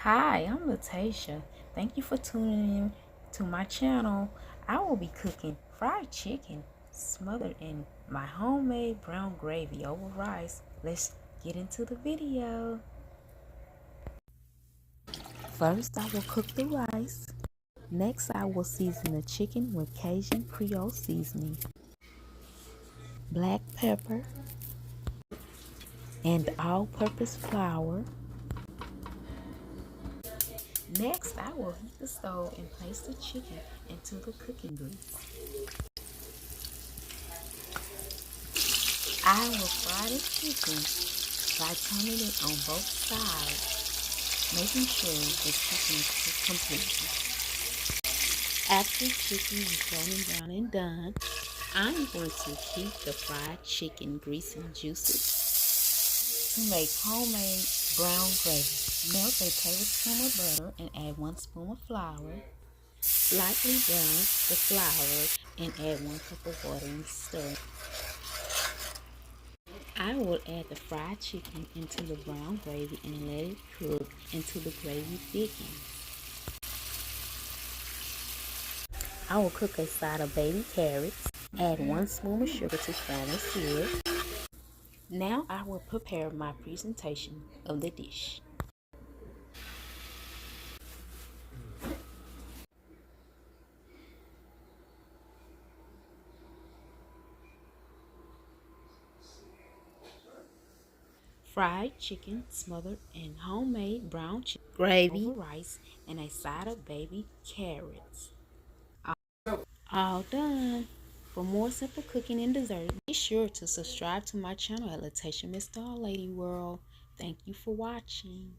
Hi, I'm Lataeshia. Thank you for tuning in to my channel. I will be cooking fried chicken smothered in my homemade brown gravy over rice. Let's get into the video. First, I will cook the rice. Next, I will season the chicken with Cajun Creole seasoning, black pepper, and all-purpose flour. Next, I will heat the stove and place the chicken into the cooking grease. I will fry the chicken by turning it on both sides, making sure the chicken is cooked completely. After chicken is golden brown and done, I'm going to heat the fried chicken grease and juices to make homemade brown gravy. Melt a tablespoon of butter and add 1 spoon of flour. Lightly brown the flour and add 1 cup of water and stir. I will add the fried chicken into the brown gravy and let it cook until the gravy thickens. I will cook a side of baby carrots. Add 1 spoon of sugar to form a syrup. Now I will prepare my presentation of the dish. Fried chicken smothered in homemade brown chicken gravy over rice and a side of baby carrots. All done. For more simple cooking and dessert, be sure to subscribe to my channel at Lataeshia Miss Doll Lady World. Thank you for watching.